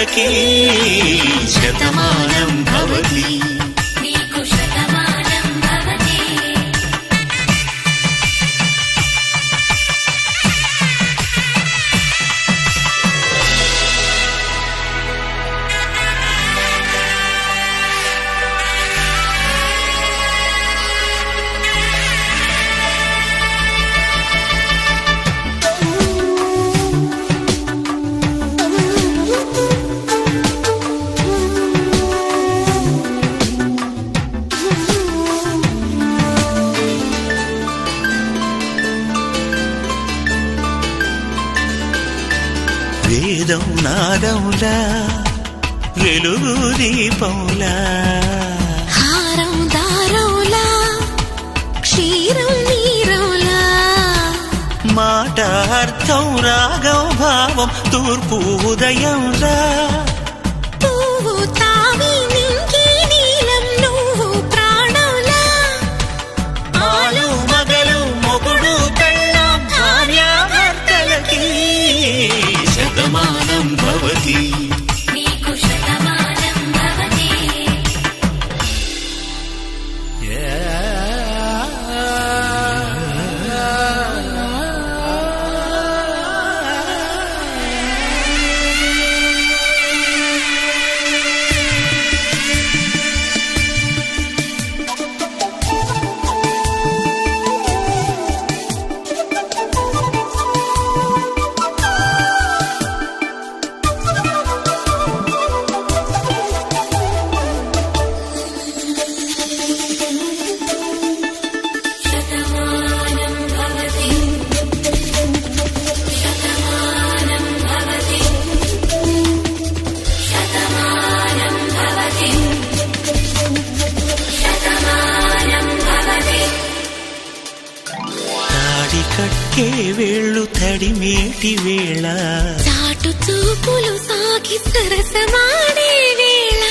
వార్తలకి శతమానం భవతి. వేదం నాదములా వెలుగు దీపములా హారం దారములా క్షీరం నీరములా మాట అర్థం రాగం భావం తూర్పు ఉదయంలా పువ్వు తావి నింగి నీలం నువ్వు ప్రాణంలా ఆలు మగలు మొగుడు పెళ్ళాం భార్యాభర్తలకి శతమానం భవతి. కట్టే వేళ్ళు తడిమేటి వేళ చాటు చూపులు సాగి సరసమాడే వేళ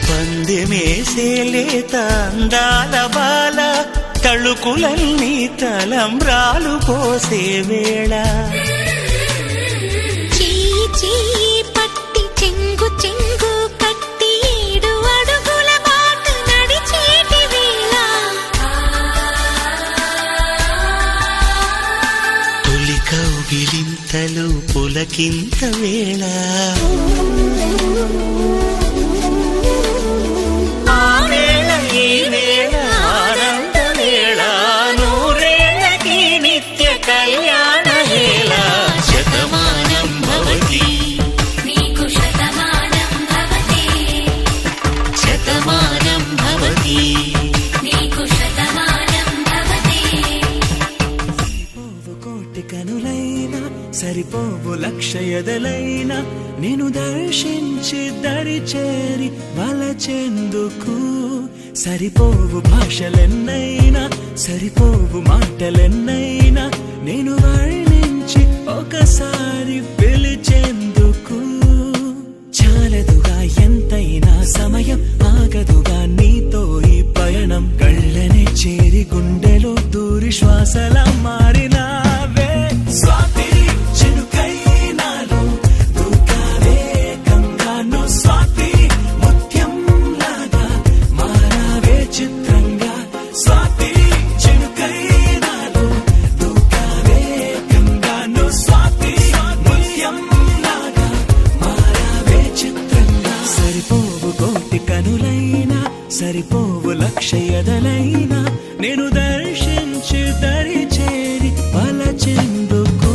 పందెమేసే లేత అందాల బాల తళుకులన్నీ తలంబ్రాలు పోసే వేళ చెయ్యి చెయ్యి పట్టి చెంగు చెంగు కట్టి 7 అడుగుల బాట నడిచేటి వేళ తొలి కౌగిలింతలు పులకింత వేళ ఆ వేళ ఈ వేళ ఆనంద వేళ నూరేళ్ళకి నిత్య కళ్యాణ వేళ శతమానం భవతి. శతమానం భవతి. కోటి కనులైనా సరిపోవు లక్ష ఎదలైనా నేను దర్శించి దరి చేరి వలచెందుకు సరిపోవు భాషలెన్నైనా సరిపోవు మాటలెన్నైనా నేను వర్ణించి ఒకసారి పిలిచేందుకు చాలదుగా ఎంతైనా సమయం ఆగదుగా నీతో ఈ పయనం కళ్ళనే చేరి గుండెలో దూరి శ్వాసలా మారినావే స్వాతి చినుకైనాలో దూకావే గంగాను స్వాతి ముత్యం లాగా మారావే చిత్రంగా స్వాతి చినుకైనాలో దూకావే గంగాను స్వాతి ముత్యం లాగా మారావే చిత్రంగా సరిపోవు కోటి కనులైనా సరిపోవు లక్ష ఎదలైనా నేను దర్శించి దరి చేరి వలచెందుకు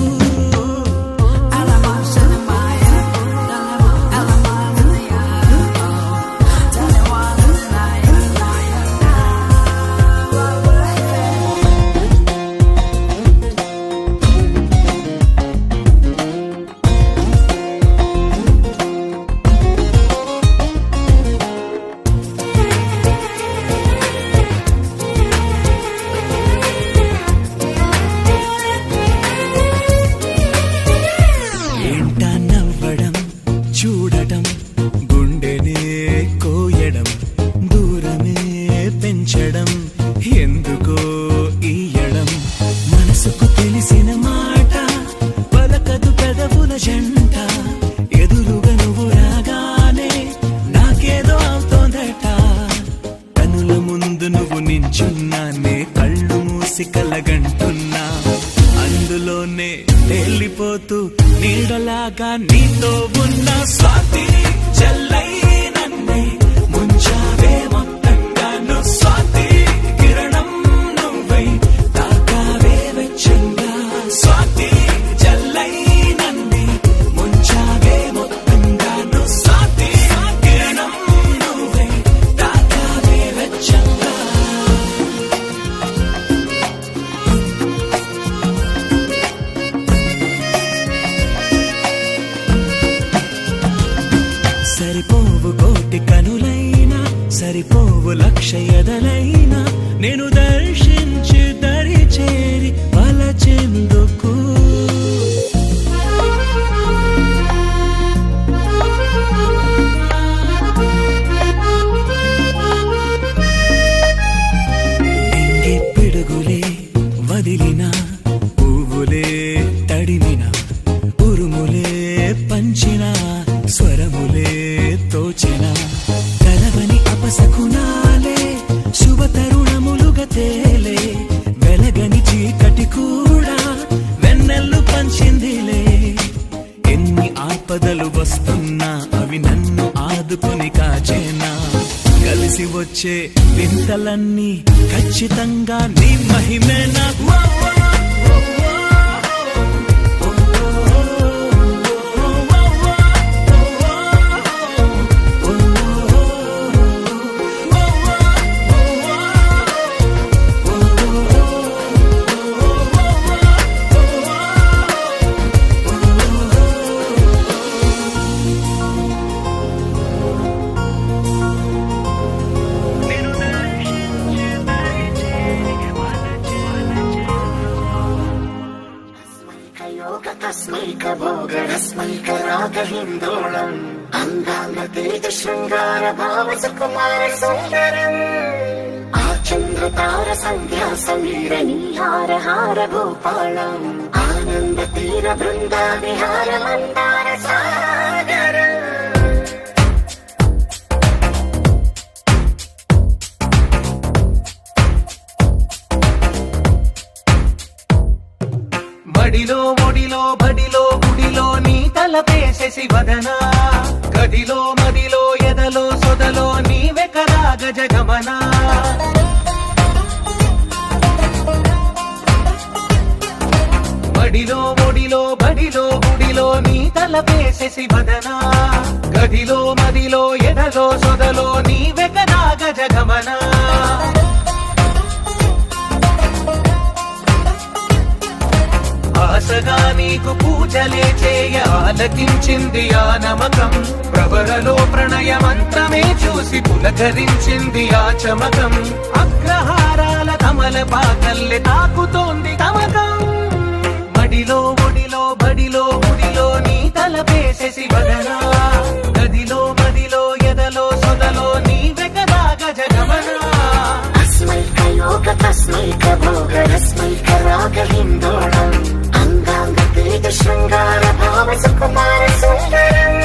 చూడటం గుండెనే కోయడం దూరమే పెంచడం ఎందుకో ఈయడం మనసుకు తెలిసిన మాట పలకదు అందులోనే తేలిపోతూ నీడలాగా నీతో ఉన్న స్వాతి చెల్లై నన్నే ముంచావే మొత్తంగాను స్వాతి కిరణం నువ్వై తాకావే వెచ్చంగా స్వాతి చెల్లై నన్నే ముంచావే మొత్తంగాను స్వాతి కిరణం నువ్వై తాకావే వెచ్చంగా సరిపోవు కోటి కనులైనా సరిపోవు లక్ష ఎదలైనా నేను దర్శించి దరి చేరి వలచెందుకు నింగి పిడుగులే వదిలిన పువ్వులే తడిమిన ఉరుములే పంచిన స్వరములే తోచిన కలవని అపశకునాలే శుభ తరుణములుగా తేలే వెలగని చీకటి కూడా వెన్నెల్లు పంచిందిలే ఎన్ని ఆపదలు వస్తున్నా అవి నన్ను ఆదుకొని కాచేనా కలిసి వచ్చే వింతలన్నీ ఖచ్చితంగా నీ మహిమేనా హిందోళం అంగాంగ తేజ శృంగార భావ సుకుమార సుందరం ఆ చంద్ర తార సంధ్యా సమీర నీహార హార భూపాళం ఆనంద తీర బృంద విహార మందార సాగరం బడిలో ఒడిలో బడిలో గుడిలో నీ తలపేసేసి వదనా గదిలో మదిలో ఎదలో సొదలో నీవే కదా గజగమనా బడిలో ఒడిలో బడిలో గుడిలో నీ తలపేసేసి వదనా గదిలో మదిలో ఎదలో సొదలో నీవే కదా గజగమనా ఆశగా నీకు పూజలే చేయ ఆలకించింది ఆ నమకం ప్రవరలో ప్రణయ మంత్రమే చూసి పులకరించింది ఆ చమకం అగ్రహారాల కమల పాకల్లె తాకుతోంది తమకం బడిలో ఒడిలో బడిలో గుడిలో నీ తలపేసేసి వదనా గదిలో మదిలో ఎదలో సొదలో నీవే కదా గజగమనా అస్మైక యోగ తస్మైక భోగ రస్మైక రాగ హిందోళం అంగాంగ తేజ శృంగార భావ సుకుమార సుందరం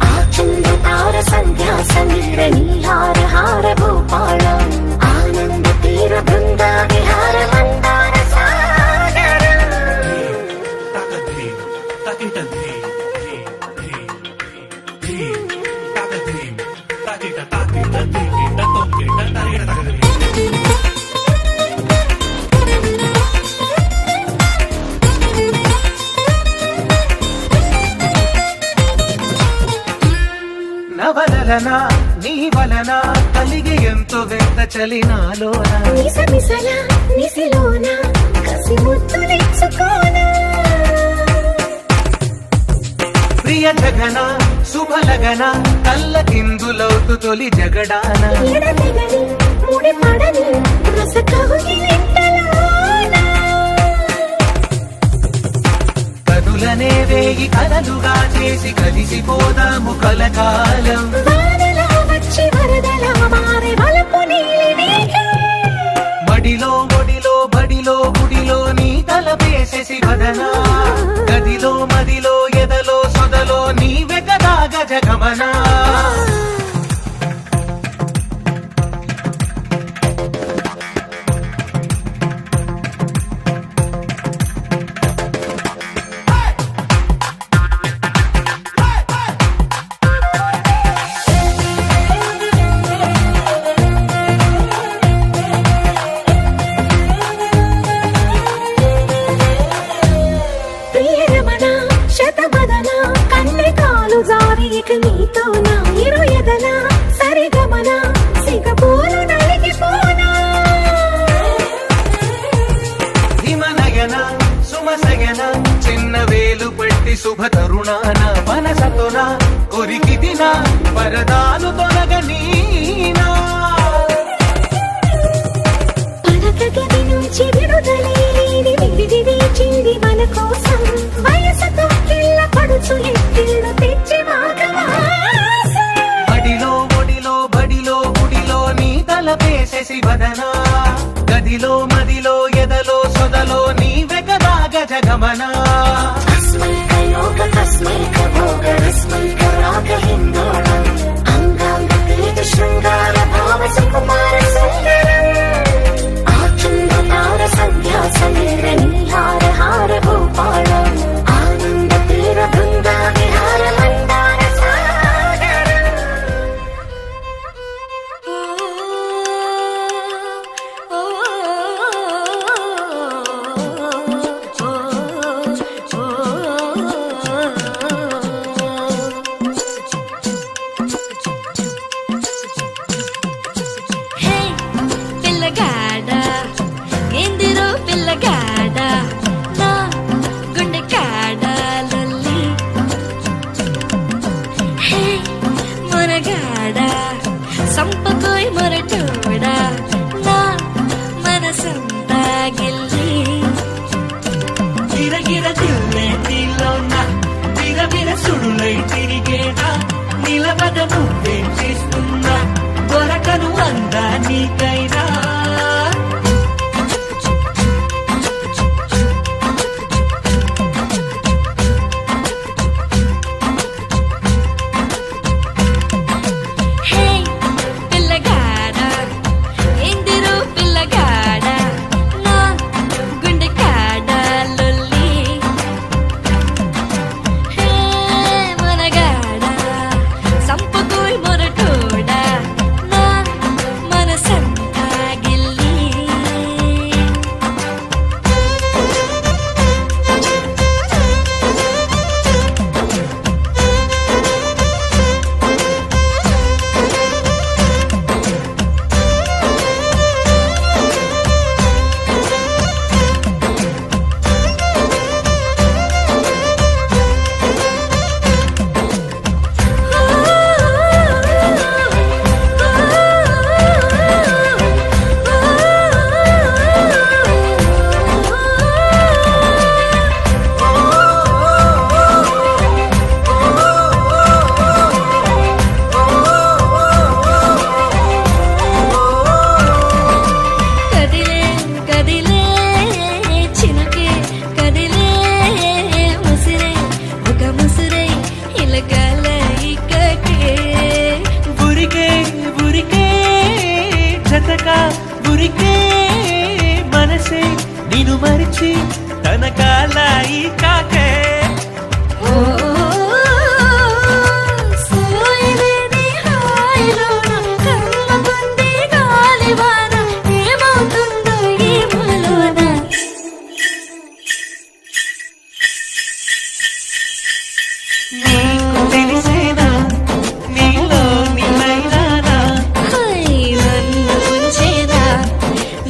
ఆ చంద్ర తార సంధ్యా సమీర నీహార హార భూపాళం ఆనంద తీర బృంద విహార మందార సాగరం నవలన నీ వలన కలిగి ఎంతో వెంత చలినాలోన నిసమిసల నిసిలోన కసి ముద్దులిచ్చుకోనా ప్రియ జగన శుభలగన కళ్ళ కిందులవుతు తొలి జగడాన ఎడతెగని ముడి పడని రసకవుని వెంటలోన కనులనే వేయి కలలుగా చేసి కలిసిపోదాము కలకాలం వానలా వచ్చి వరదలా మారే వలపు నీలి మేఘం బడిలో ఒడిలో బడిలో గుడిలో నీ తలపేసేసి వదనా గదిలో మదిలో ఎదలో సొదలో నీవే కదా గజగమనా ప్రియరమణ శతబదన కన్నె కాలు జారి ఇక నీతో నా ఇరు ఎదల సరిగమన సిగపూలు నలిగిపోనా హిమనయన సుమసయన చిన్న వేలు పెట్టి శుభ తరుణాన మనసతోన కొరికి దిన పరదాలు తొలగనీనా పడకగది నుంచి విడుదలేని విడిది వేచింది మన కోసం వయసుతో కిల్ల పడుచు ఎత్తిళ్ళు తెచ్చి మాఘమాసం. బడిలో ఒడిలో బడిలో గుడిలో నీ తలపేసేసి వదనా గదిలో మదిలో ఎదలో సొదలో నీవే కదా గజగమనా తస్మై కయోగ తస్మై భోగ రస్మై రాగ హిందోళం అంగాంగ తేజ శృంగార భావ సుకుమార సుందరం ఆచంద్రతార సంధ్యా సమీర నీహార హార భూపాళం ఆనంద తీర బృందా విహార మందార సాగరం హే పిల్లగాడ ఎందిరో పిల్లగాడ నా గుండె కాడ లొల్లి హే మొరగాడ సంపకోయ్ మొరటోడా నా మనసంతా గిల్లి గిరగిర దిల్లే నీలోన విరవిర సుడులై తిరిగేనా నిలబడ నువ్వేం చేస్తున్నా దొరకను అందా నీకైనా హే పిల్లగాడ ఎందిరో పిల్లగాడ నా గుండె కాడ లొల్లి హే మనగాడ సంపకోయ్ మొరటోడా నా మనసంతా గిల్లి కదిలే కదిలే చినకే కదిలే ముసిరే ఒక ముసిరే ఇలకల ఇక్కకే బురికే బురికే జతక బురికే మనసే నిన్ను మరిచి తన కాలాయి కాకే ఓ సోయలేని హాయిలోన కర్మ బంది గాలివాన ఏమవుతుందో ఏమలోన నీకు తెలిసేనా నీలో నిలైనానా హై నన్ను ఉంచేనా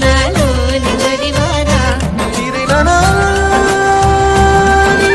నాలోని జడివానా చిరిలనా నీ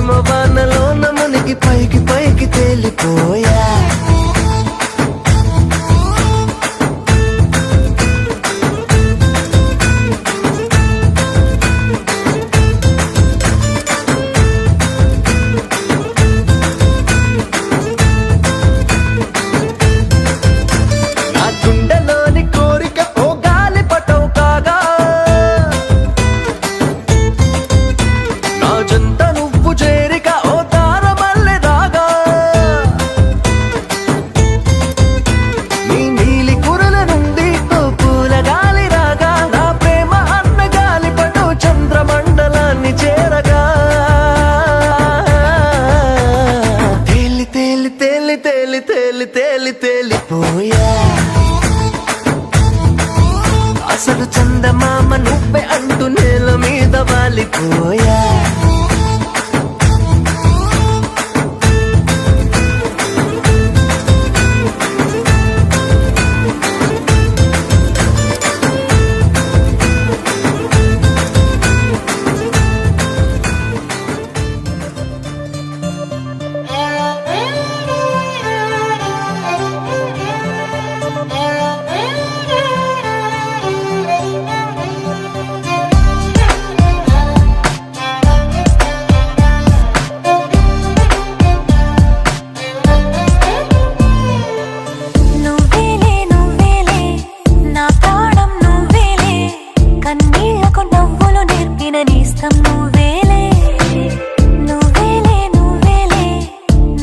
ప్రేమ వానలోన మునిగి పైకి పైకి తేలిపోయా నా గుండెలోని కోరిక ఓ గాలి పటం కాగా నా జంట నువ్వు చేరిక ఓ తార మల్లె దాగా నీ నీలి కురల నుండి ఓ పూల గాలి రాగా నా ప్రేమ అన్న గాలి పటం చంద్రమండలాన్ని చేరగా తేలి తేలి తేలి తేలి తేలి తేలి తేలిపోయా అసలు చందమామ నువ్వే అంటూ నేల మీద వాలిపోయా నువ్వేలే నువ్వేలే నా ప్రాణం నువ్వేలే కన్నీళ్లకు నవ్వులు నేర్పిన నేస్తం నువ్వేలే నువ్వేలే నువ్వేలే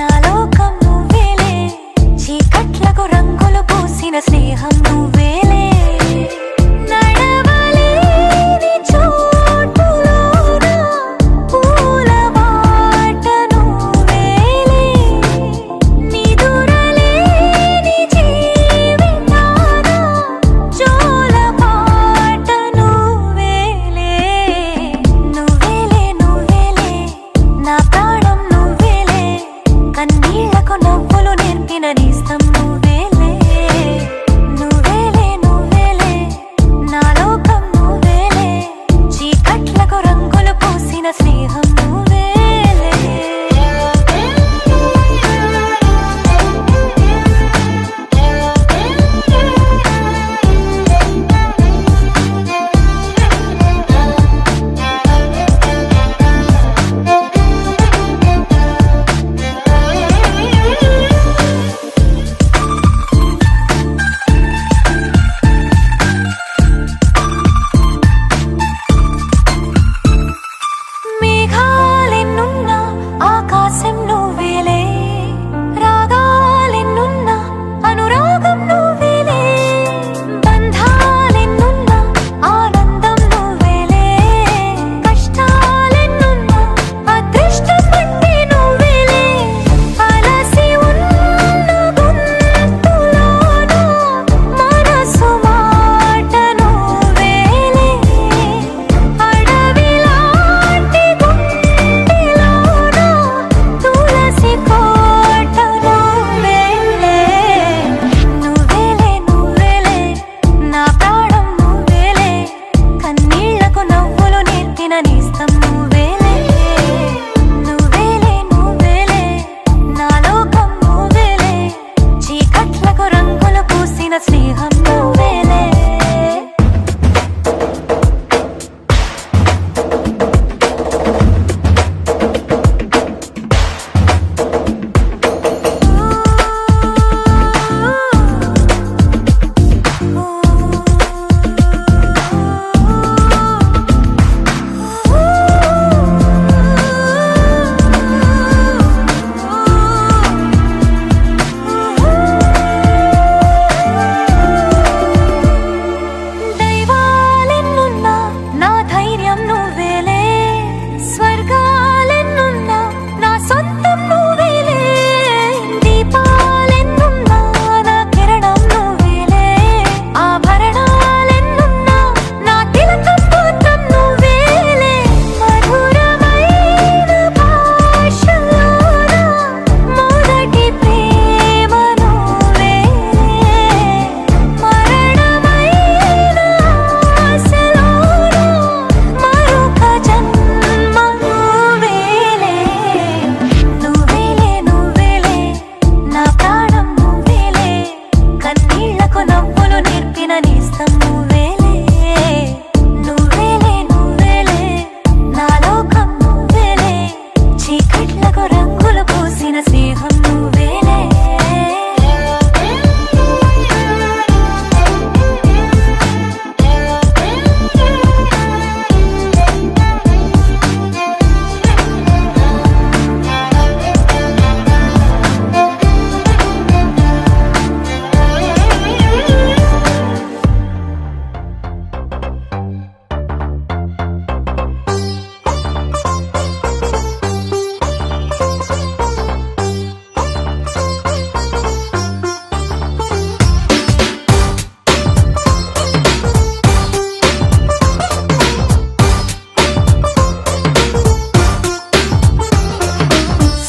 నా లోకం నువ్వేలే చీకట్లకు రంగులు పూసిన స్నేహం నువ్వేలే నడవలేని చోటులోన పూల బాట నువ్వేలే నిదురలేని జీవితాన జోల పాట నువ్వేలే నువ్వేలే నువ్వేలే నా ప్రాణం నువ్వేలే కన్నీళ్లకు నవ్వులు నేర్పిన నేస్తం నువ్వేలే నువ్వేలే నువ్వేలే నా లోకం నువ్వేలే చీకట్లకు రంగులు పూసిన స్నేహం నువ్వేలే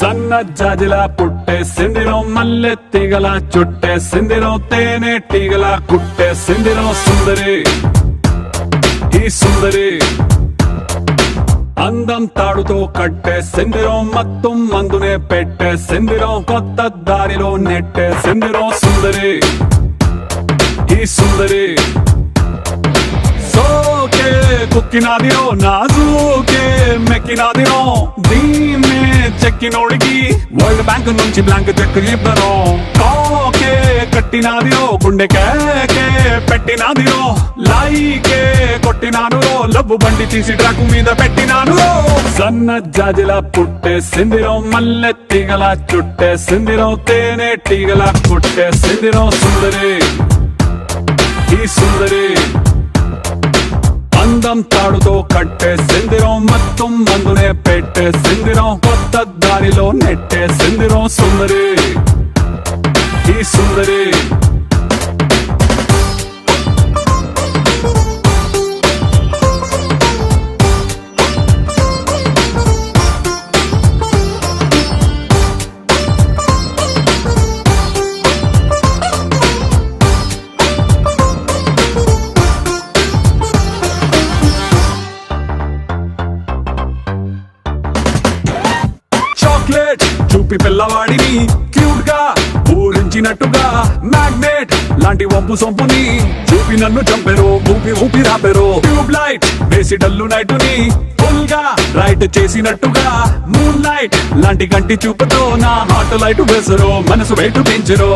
సన్న జాజిలా పుట్టేసిందిరో మల్లె తీగల చుట్టేసిందిరో తేనె తీగల కుట్టేసిందిరో సుందరి ఈ సుందరి అందం తాడుతో కట్టేసిందిరో మత్తం మందునే పెట్టేసిందిరో కొత్త దారిలో నెట్టేసిందిరో సుందరి ఈ సుందరి సోకే కుక్కినాదిరో నాజూకే మెక్కినాదిరో దీన్నే చెక్కినోడికి వరల్డ్ బ్యాంక్ నుంచి బ్లాంక్ చెక్ ఇవ్వరు కాకే కట్టినాదిరో గుండె కేకే పెట్టినాదిరో లైకే కొట్టినాను లబ్బు బండి తీసి ట్రాక్ మీద పెట్టినాను సన్న జాజిలా పుట్టేసిందిరో మల్లె తీగల చుట్టేసిందిరో తేనె తీగల కుట్టేసిందిరో సుందరి ఈ సుందరి అందం తాడుతో కట్టేసిందిరో మొత్తం మందునే పెట్టేసిందిరో కొత్త దారిలో నెట్టేసిందిరో సుందరి ఈ సుందరి చాక్లెట్ చూపి పిల్లవాడిని క్యూట్ గా ఊరించినట్టుగా మ్యాగ్నెట్ లాంటి వంపు సొంపుని చూపి నన్ను చంపెరు ఊపి ఊపి రాపెరు ట్యూబ్ లైట్ వేసి డల్లు నైట్ ని ఫుల్ గా రైట్ చేసినట్టుగా మూన్ లైట్ లాంటి కంటి చూపుతో నా హార్ట్ లైట్ వేసరు మనసు వెయిట్ పెంచరు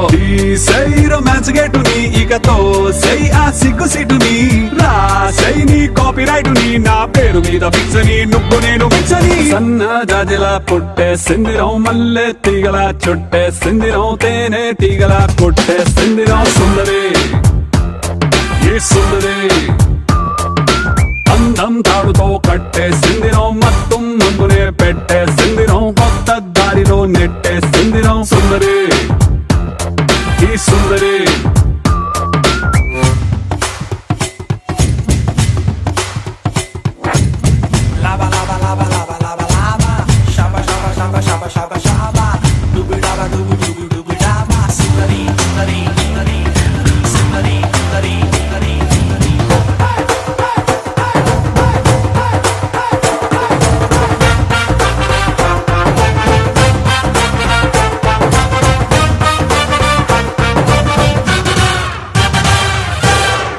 సై రొమాన్స్ గేటుని ఇకతో సై ఆ సిగ్గు సీటుని రాసై నీ కాపీ రైట్ ని నా పేరు మీద ఫిక్స్ అని నువ్వు నేను ఫిక్స్ అని సన్న జాజిలా పుట్టేసిందిరో మల్లె తీగల చుట్టేసిందిరో తేనె తీగల కొట్టేసిందిరో సుందరి ఈ సుందరి అందం తాడుతో కట్టేసిందిరో మొత్తం ముందునే పెట్టేసిందిరో కొత్త దారిలో నెట్టేసిందిరో సుందరి ఈ సుందరి Lava, lava, lava, lava, lava, lava. Shaba, shaba, shaba, shaba, shaba, shaba. Dooby daba, dooby dooby dooby daba. Sundari, sundari, sundari, sundari, sundari, sundari, sundari.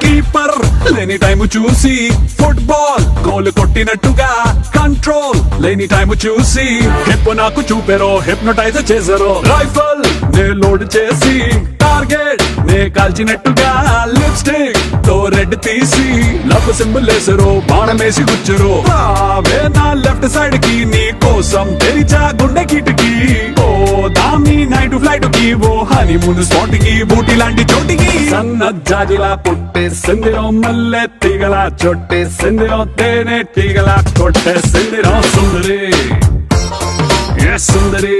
Keeper లేని టైము చూసి ఫుట్బాల్ గోల్ కొట్టినట్టుగా కంట్రోల్ లేని టైము చూసి hip నాకు చూపెరో hypnotise చేసారో rifle నే load చేసి target నే కాల్చినట్టుగా lipstick తో రెడ్ తీసి లవ్ సింబల్ వేసారో బాణమేసి గుచ్చరు రావే నా లెఫ్ట్ సైడ్ కి నీ కోసం తెరిచా గుండె కిటికి ఓ దామి నైట్ ఫ్లైట్ కి ఓ హనీమూన్ స్పాట్ కి బూటీ లాంటి చోటికి సన్న జాజిలా పుట్టేసిందిరో మల్లె తీగల చుట్టేసిందిరో తేనె తీగల కొట్టేసిందిరో సుందరి ఏ సుందరి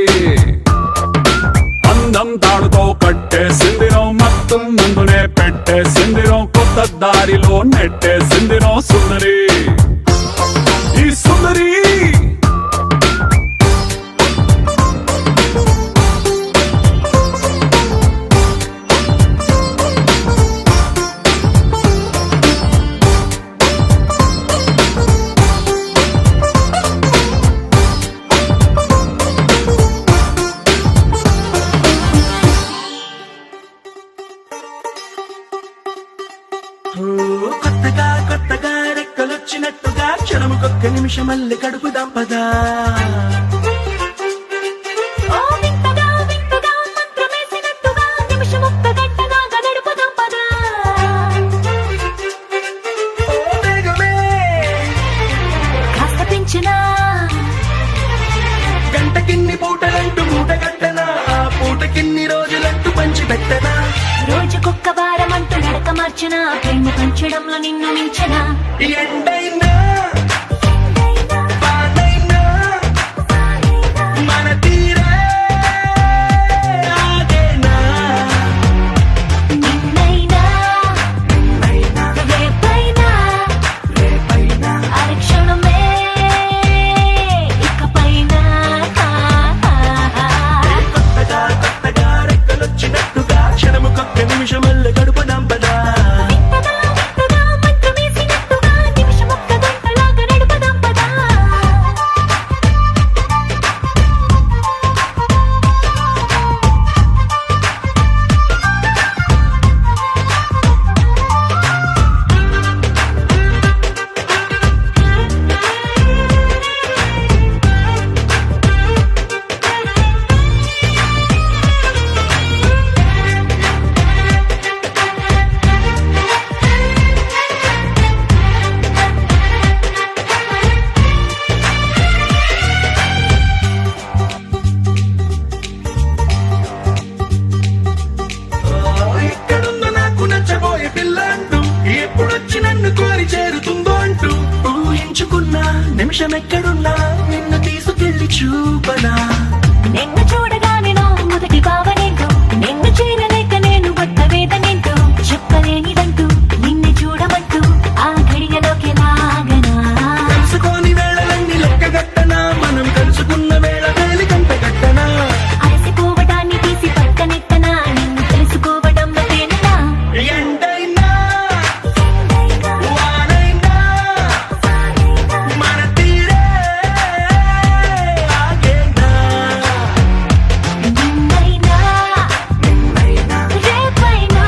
అందం తాడుతో కట్టేసిందిరో మొత్తం ముందునే పెట్టేసిందిరో కొత్త దారిలో నెట్టేసిందిరో సుందరి ఈ సుందరి కొత్తగా కొత్తగా రెక్కలొచ్చినట్టుగా క్షణముకొక్క నిమిషం మళ్ళీ గడుపుదాం పదా ఓ వింతగా వింతగా మంత్రమేసినట్టుగా నిమిషమొక్క గంటగా గడుపుదాం పదా కాస్త పెంచినా గంటకిన్ని పూటలంటూ మూట కట్టనా ఆ పూటకిన్ని రోజులంటూ పంచి పెట్టనా రోజుకొక్క వారం అంటూ నడక మార్చనా ప్రేమ పంచడంలో నిన్ను మించనా ఎండైనా వానైనా మన తీరే ఆగేనా నిన్నైనా రేపైనా అరక్షణమే ఇకపైన నిజమెక్కడున్నా నిన్ను తీసుకెళ్ళి చూపనా నిన్ను చూడగానే నా మొదటి భావనేంటో నిన్ను చేరలేక నేను బద్ద వేదనేంటో చెప్పలేనిదంటూ నిన్ను చూడమంటూ ఆ ఘడియలోకి లాగనా తెలుసుకోని వేళలన్నీ లెక్కగట్టనా మనం కలుసుకున్న వేళ వేలి కంట కట్టనా అలసిపోవడాన్ని తీసి పక్కనెత్తనా నిన్ను తెలుసుకోవడంలో తేనెనా ఎండైనా వానైనా మన తీరే ఆగేనా నిన్నైనా రేపైనా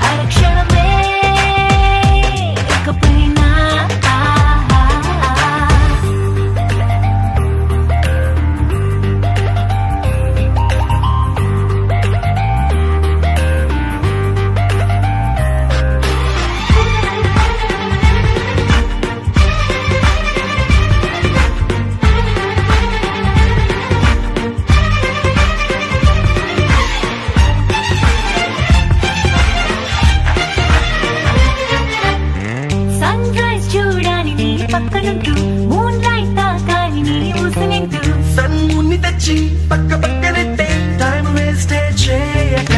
అరక్షణమే ఇకపైనా సన్ రైజ్ చూడాలి నీ పక్కనుంటూ మూన్ లైట్ తాకాలి నీ ఊసునింటూ సన్ముని తెచ్చి పక్క పక్కనెట్టే టైం వేస్ట్ చేయక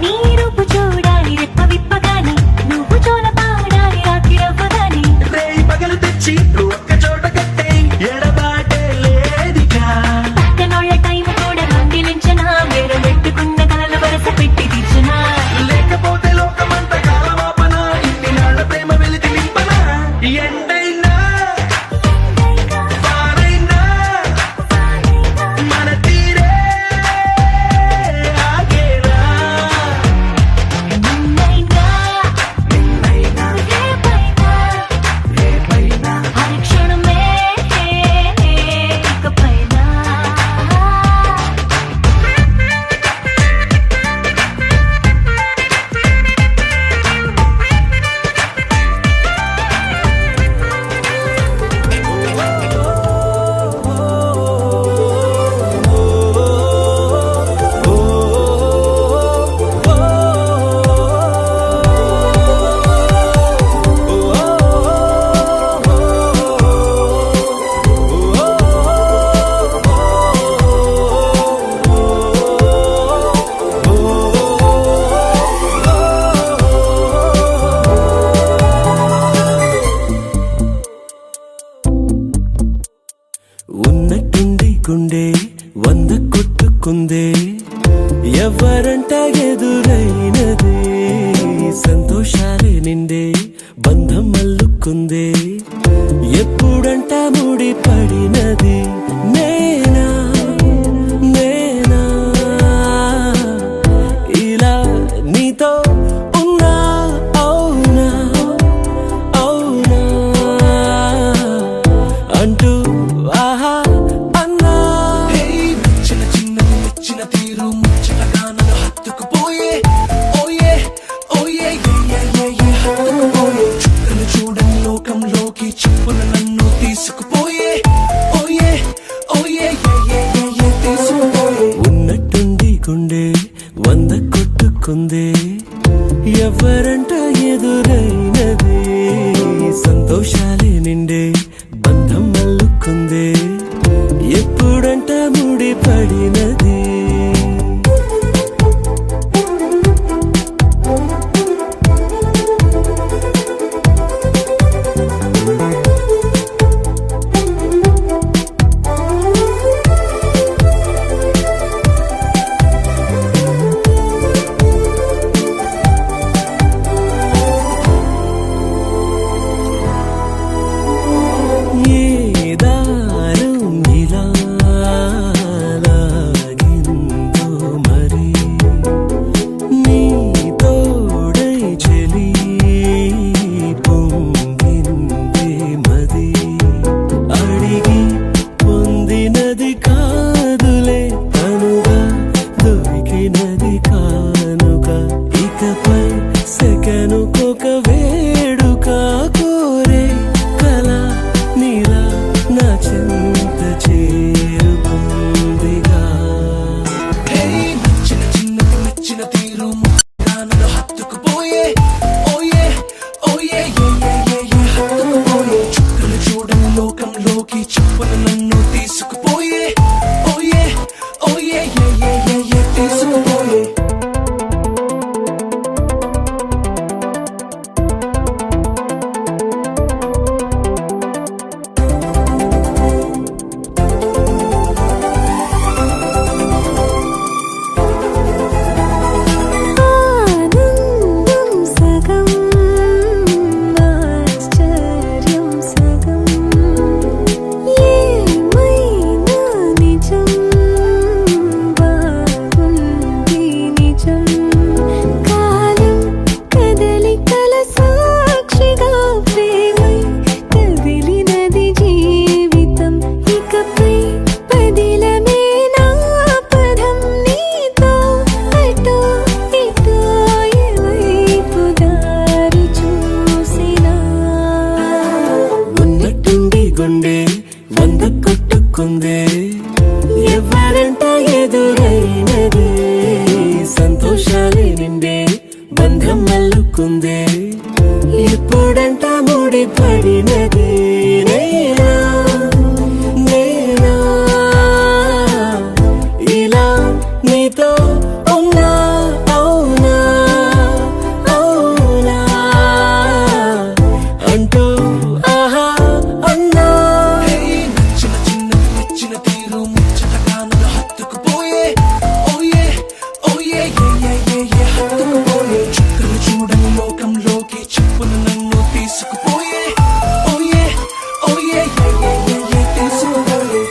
నీ రూపు చూడాలి రెప్ప విప్పగాని నువ్వు చోల పాడాలి రాత్రి రవ్వగాని రేయి పగలు తెచ్చి ఒక్క చోట కట్టే ఎడబాటే లేదికా పక్కనోళ్ళ టైం కూడా దొంగిలించనా వేరు పెట్టుకున్న కలలు వరస పెట్టి తీర్చనా లేకపోతే లోకమంత కాలమాపన ఇన్ని నాళ్ళ ప్రేమ వెలితి నింపనా ఎండైనా వానైనా మన తీరే ఆగేనా నిన్నైనా రేపైనా అరక్షణమే ఇకపైనా ఉన్నట్టుండి గుండె 100 కొట్టుకుందే ఎవరంట ఎదురైనదే సంతోషాలే నిండే బంధం అల్లుకుందే ఎప్పుడంట ముడి పడినది నేనా ఇలా నీతో ఉన్నా అవునా అంటూ ఆహా అన్నా చిన్న చిన్న చిన్న తీరు ముచ్చటగా నన్ను హత్తుకుపోయే ఓయే ఓయే హత్తుకుపోయే చుక్కలు చూడని లోకంలోకి చెప్పున నన్ను తీసుకుపోయే ఓయే మల్లుకుందే ఎవరంట ఎదురైనదే సంతోషాలే నిండే బంధం మల్లుకుందే ఎప్పుడంట ముడి పడినదే నేనా నేనా ఇలా నీతో ఉన్నా అవునా అవునా అంటూ ఆహా అన్నా చిన్న చిన్న నచ్చిన తీరు ముచ్చటగా నన్ను హత్తుకుపోయే ఓయే ఓయే ఏ హత్తుకుపోయే చుక్కలు చూడని లోకంలోకి చెప్పును నన్ను తీసుకుపోయే ఓయే ఓయే ఏ తీసుకుపోయే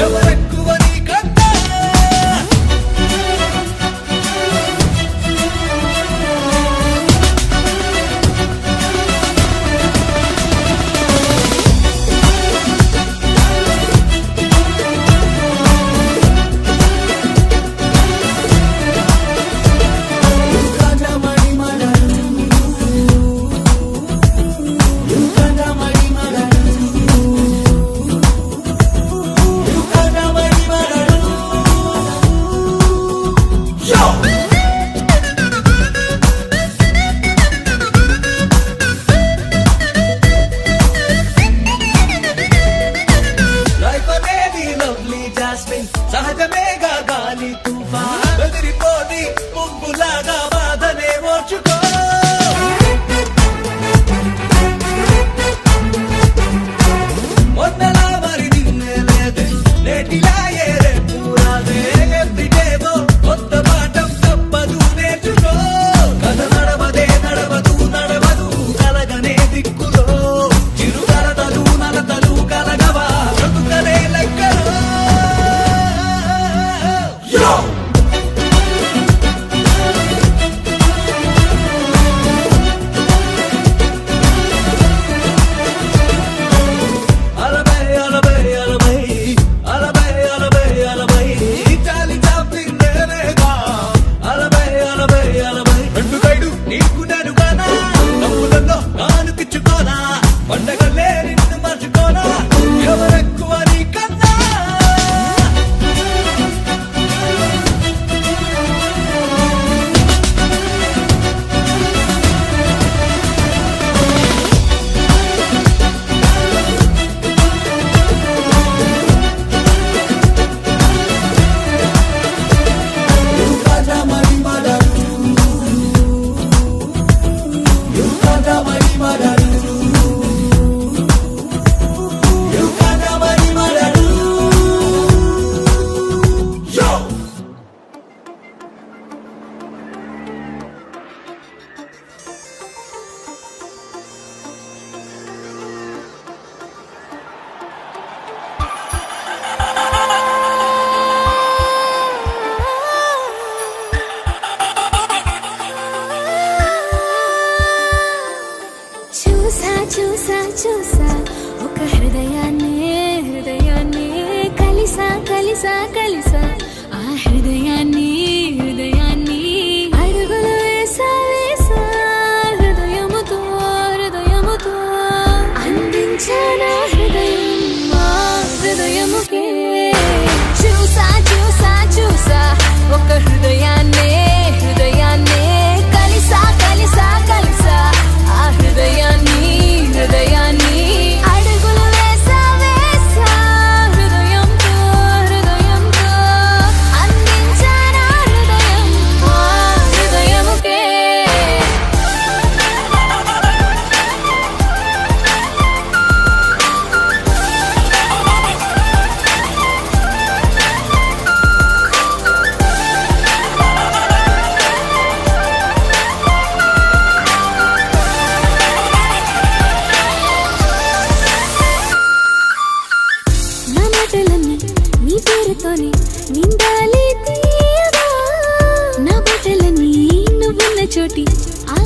ఎవరెక్కువ నీ కన్నా లైఫ్ అనేది లవ్లీ జాస్మిన్ సహజమేగా గాలి తుఫాన్ బెదిరిపోది పువ్వులాగా బాధనే ఓర్చుకో మొన్నలా మరి నిన్నే లేదే నేటిలా ఏ రేపు రాదే ఎవ్రీడేదో కొత్త పాఠం తప్పదు నేర్చుకో కథ నడవదు కలగనే దిక్కులో చిరుగలతలు నలతలు కలగవా బ్రతుకలే లెక్కలో అలబై అలబై అలబై అలబై అలబై అలబై చాలి చాపిందేగా అలబై అలబై అలబై రెండు సైడు నీకు నేను గానా నవ్వులలో నానుకిచ్చుకోనా పండగలే నిన్ను మర్చుకోనా ఎవరెక్కువ నీ కన్నా చూసా చూసా చూసా ఒక హృదయాన్ని కలిసా కలిసా కలిసా ఆ హృదయాన్ని అడుగులు వేసా వేసా హృదయముతో అందించానా హృదయం మా హృదయముకే చూసా చూసా చూసా ఒక హృదయాన్ని కలిసా కలిసా కలిసా ఆ హృదయాన్ని అడుగులు వేసా వేసా హృదయంతో అందించానా హృదయం ఆ హృదయముకే చూపి